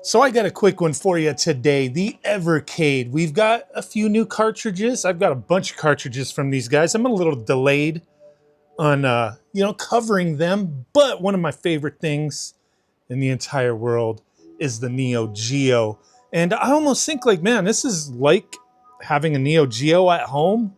So I got a quick one for you today, the Evercade. We've got a few new cartridges. I've got a bunch of cartridges from these guys. I'm a little delayed on covering them, but one of my favorite things in the entire world is the Neo Geo. And I almost think like, man, this is like having a Neo Geo at home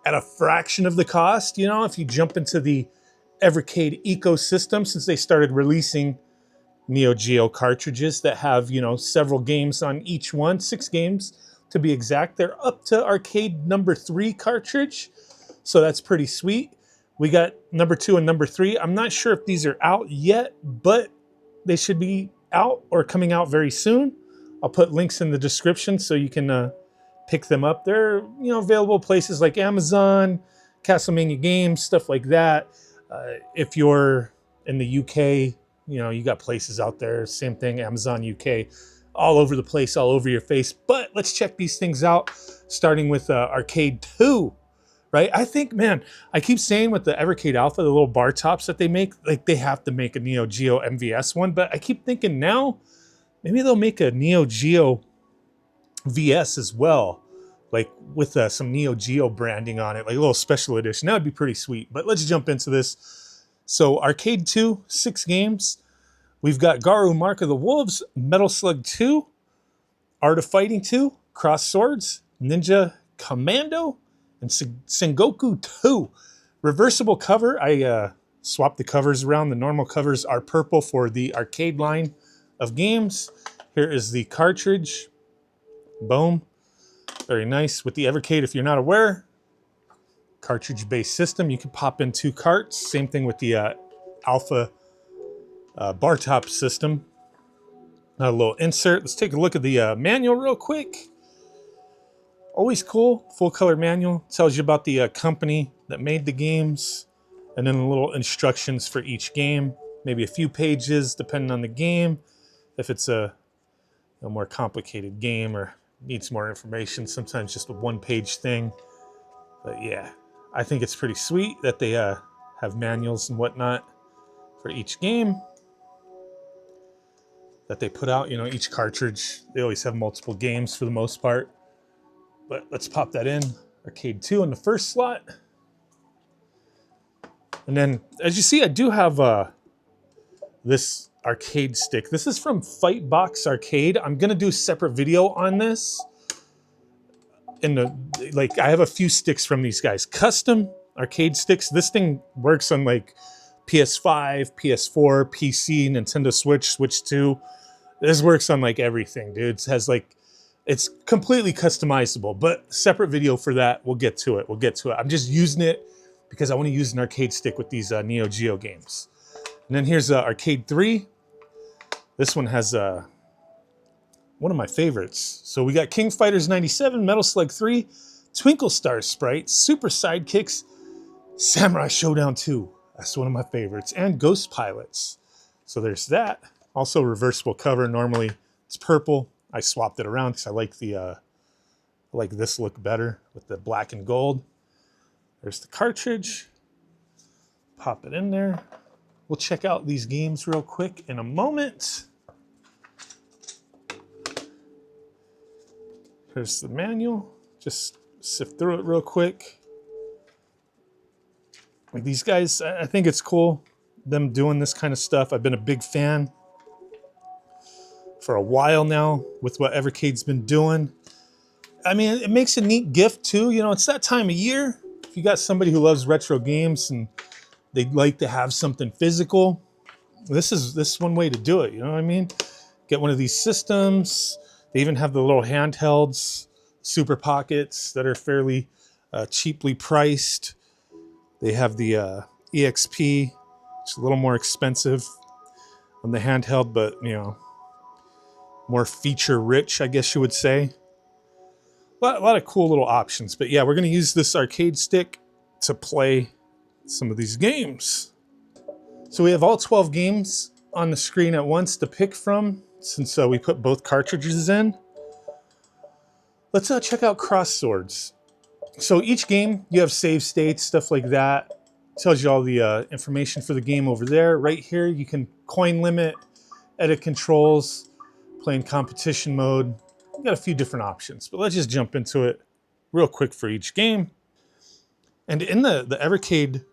at a fraction of the cost. You know, if you jump into the Evercade ecosystem, since they started releasing Neo Geo cartridges that have, several games on each one, 6 games to be exact. They're up to arcade number 3 cartridge, so that's pretty sweet. We got number 2 and number 3. I'm not sure if these are out yet, but they should be out or coming out very soon. I'll put links in the description so you can pick them up. They're, available places like Amazon, Castlemania Games, stuff like that. If you're in the UK, you got places out there, same thing, Amazon UK, all over the place, all over your face. But let's check these things out, starting with Arcade 2, right? I think, man, I keep saying with the Evercade Alpha, the little bar tops that they make, like they have to make a Neo Geo MVS one, but I keep thinking now, maybe they'll make a Neo Geo VS as well, like with some Neo Geo branding on it, like a little special edition. That would be pretty sweet. But let's jump into this. So Arcade 2, 6 games. We've got Garou Mark of the Wolves, Metal Slug 2, Art of Fighting 2, Cross Swords, Ninja Commando, and Sengoku 2. Reversible cover. I swapped the covers around. The normal covers are purple for the arcade line of games. Here is the cartridge. Boom. Very nice. With the Evercade, if you're not aware, cartridge-based system. You can pop in 2 carts. Same thing with the Alpha bar top system. A little insert. Let's take a look at the manual real quick. Always cool. Full color manual. Tells you about the company that made the games. And then a little instructions for each game. Maybe a few pages depending on the game. If it's a more complicated game or needs more information. Sometimes just a 1-page thing. But yeah, I think it's pretty sweet that they have manuals and whatnot for each game that they put out. Each cartridge, they always have multiple games for the most part. But let's pop that in. Arcade 2 in the first slot. And then, as you see, I do have this arcade stick. This is from Fightbox Arcade. I'm going to do a separate video on this. I have a few sticks from these guys. Custom arcade sticks. This thing works on like PS5, PS4, PC, Nintendo Switch, Switch 2. This works on like everything, dude. It has it's completely customizable, but separate video for that. We'll get to it. I'm just using it because I want to use an arcade stick with these Neo Geo games. And then here's Arcade 3. This one has one of my favorites. So we got King Fighters 97, Metal Slug 3, Twinkle Star Sprites, Super Sidekicks, Samurai Showdown 2. That's one of my favorites. And Ghost Pilots. So there's that. Also reversible cover. Normally it's purple. I swapped it around because I like this look better with the black and gold. There's the cartridge. Pop it in there. We'll check out these games real quick in a moment. Here's the manual. Just sift through it real quick. Like these guys, I think it's cool, them doing this kind of stuff. I've been a big fan for a while now with what Evercade's been doing. I mean, it makes a neat gift too. It's that time of year. If you got somebody who loves retro games and they'd like to have something physical, this is one way to do it. You know what I mean? Get one of these systems. They even have the little handhelds, Super Pockets, that are fairly cheaply priced. They have the EXP, it's a little more expensive on the handheld, but more feature rich, I guess you would say. A lot of cool little options. But yeah, we're going to use this arcade stick to play some of these games. So we have all 12 games on the screen at once to pick from, since we put both cartridges in. Let's check out Cross Swords. So each game, you have save states, stuff like that. Tells you all the information for the game over there. Right here, you can coin limit, edit controls, playing competition mode. We got a few different options, but let's just jump into it real quick for each game. And in the Evercade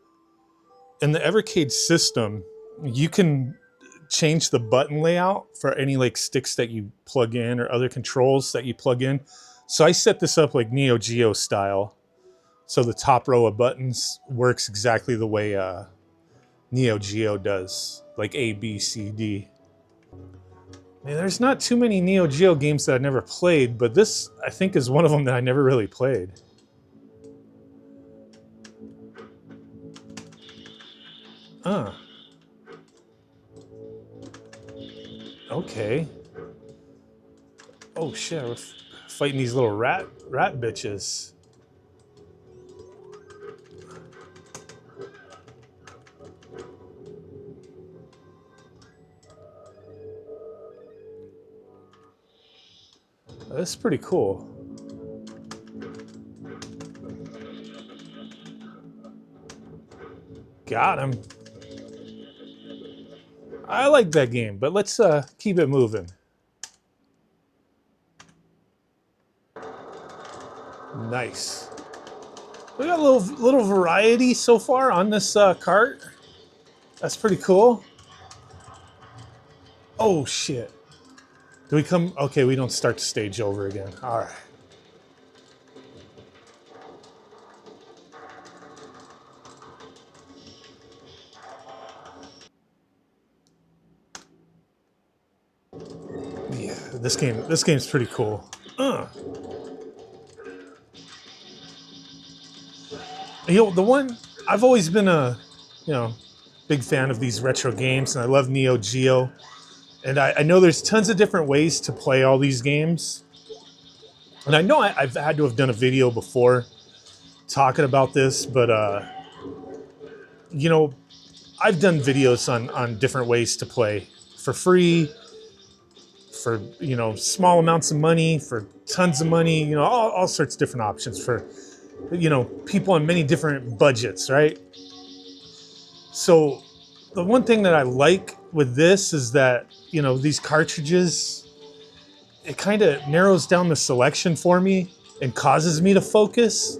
system, you can change the button layout for any like sticks that you plug in or other controls that you plug in. So I set this up like Neo Geo style. So the top row of buttons works exactly the way Neo Geo does, like A, B, C, D. Man, there's not too many Neo Geo games that I never played, but this I think is one of them that I never really played. Okay. Oh shit, we're fighting these little rat bitches. That's pretty cool. Got him. I like that game, but let's keep it moving. Nice. We got a little variety so far on this cart. That's pretty cool. Oh shit. Do we come? Okay, we don't start the stage over again. All right. Yeah, this game's pretty cool. You know, the one I've always been a, big fan of these retro games, and I love Neo Geo. And I know there's tons of different ways to play all these games. And I know I've had to have done a video before talking about this, but I've done videos on different ways to play for free, for small amounts of money, for tons of money, all sorts of different options for people on many different budgets, right? So the one thing that I like with this is that these cartridges, it kind of narrows down the selection for me and causes me to focus.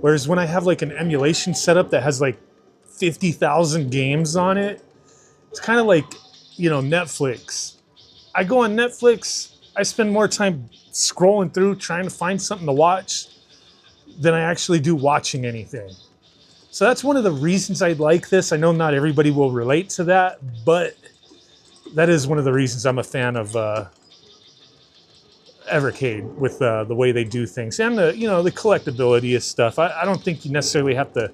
Whereas when I have like an emulation setup that has like 50,000 games on it, it's kind of like Netflix. I go on Netflix, I spend more time scrolling through trying to find something to watch than I actually do watching anything. So that's one of the reasons I like this. I know not everybody will relate to that, but that is one of the reasons I'm a fan of Evercade with the way they do things and the collectability of stuff. I don't think you necessarily have to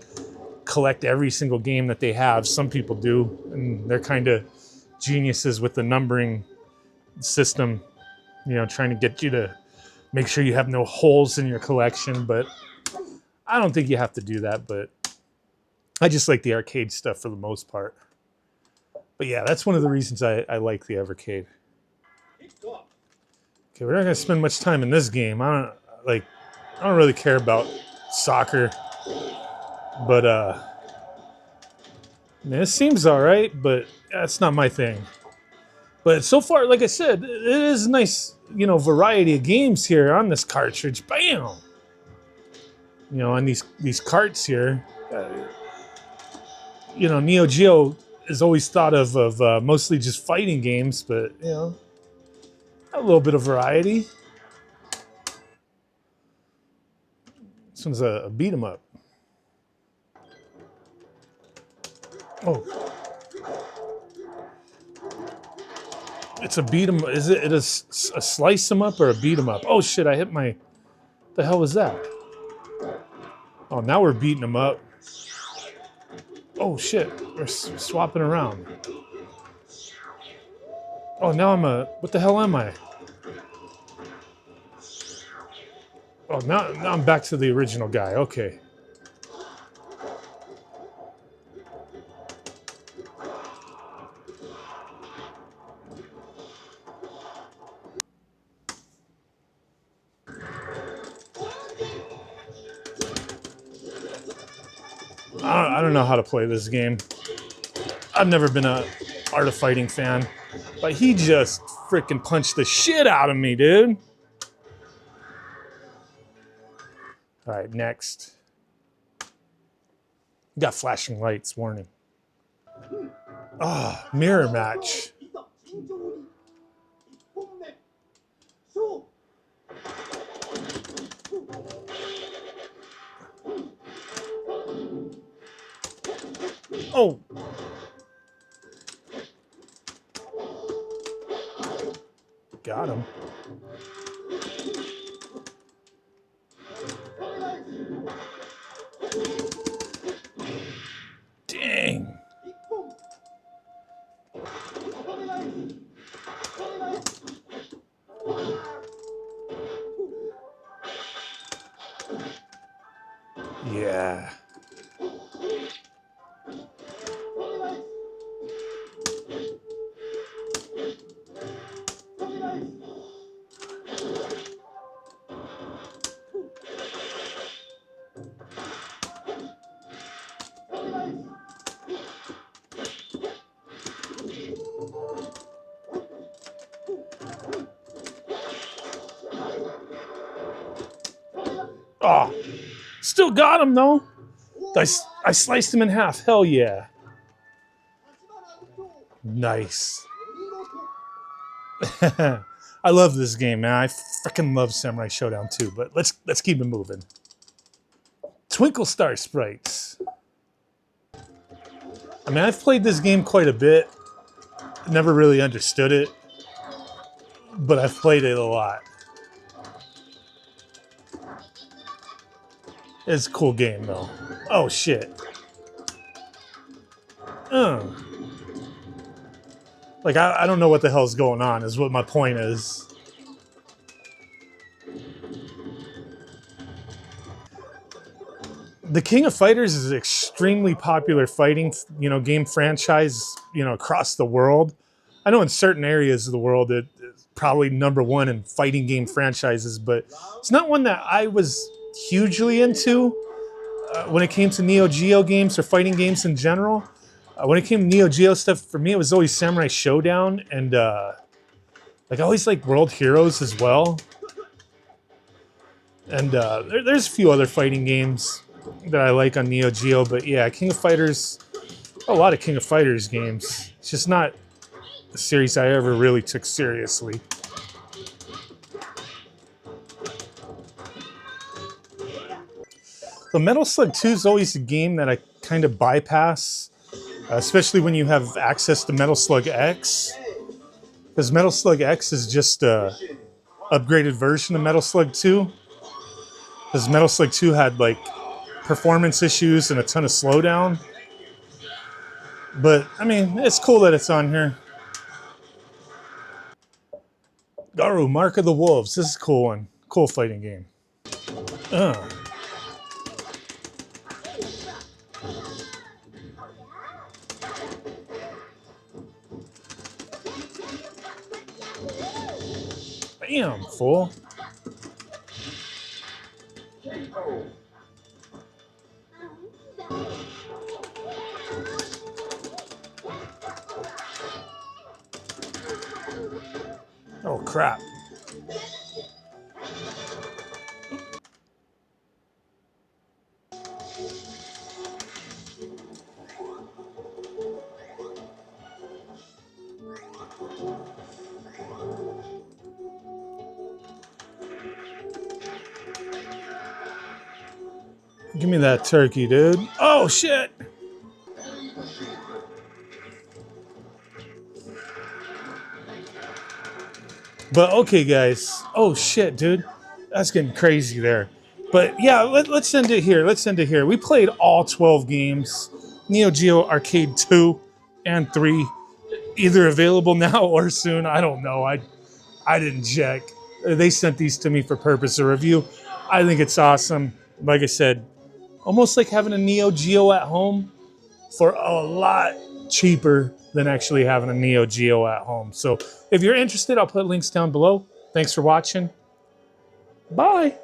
collect every single game that they have. Some people do, and they're kind of geniuses with the numbering system, trying to get you to make sure you have no holes in your collection. But I don't think you have to do that, but I just like the arcade stuff for the most part. But yeah, that's one of the reasons I like the Evercade. Okay, we're not gonna spend much time in this game. I don't really care about soccer, but man, it seems all right, but that's not my thing. But so far, like I said, it is a nice, variety of games here on this cartridge. Bam! On these carts here. Neo Geo is always thought of mostly just fighting games, but a little bit of variety. This one's a beat 'em up. Oh, it's a beat 'em. Is it a slice 'em up or a beat 'em up? Oh shit! I hit my. The hell was that? Oh, now we're beating them up. Oh shit! We're swapping around. Oh, now I'm a. What the hell am I? Oh, now I'm back to the original guy. Okay. I don't know how to play this game. I've never been a Art of Fighting fan, but he just freaking punched the shit out of me, dude. All right, next. Got flashing lights, warning. Ah, mirror match. Oh. Got him. Dang. Yeah. Oh, still got him though. I sliced him in half. Hell yeah. Nice. I love this game, man. I freaking love Samurai Showdown too, but let's keep it moving. Twinkle Star Sprites. I mean, I've played this game quite a bit. Never really understood it, but I've played it a lot. It's a cool game though. Oh shit. Like I don't know what the hell's going on is what my point is. The King of Fighters is an extremely popular fighting, game franchise, across the world. I know in certain areas of the world it's probably #1 in fighting game franchises, but it's not one that I was hugely into when it came to Neo Geo games or fighting games in general. When it came to Neo Geo stuff, for me it was always Samurai Showdown and I always like World Heroes as well. And there's a few other fighting games that I like on Neo Geo, but yeah, King of Fighters, a lot of King of Fighters games. It's just not a series I ever really took seriously. The Metal Slug 2 is always a game that I kind of bypass, especially when you have access to Metal Slug X. Because Metal Slug X is just a upgraded version of Metal Slug 2. Because Metal Slug 2 had like performance issues and a ton of slowdown. But I mean, it's cool that it's on here. Garu, Mark of the Wolves. This is a cool one. Cool fighting game. Bam, fool. Oh, crap. Give me that turkey, dude. Oh, shit. But okay, guys. Oh, shit, dude. That's getting crazy there. But yeah, let's end it here. Let's end it here. We played all 12 games. Neo Geo Arcade 2 and 3. Either available now or soon. I don't know. I didn't check. They sent these to me for purpose of review. I think it's awesome. Like I said, almost like having a Neo Geo at home for a lot cheaper than actually having a Neo Geo at home. So if you're interested, I'll put links down below. Thanks for watching. Bye.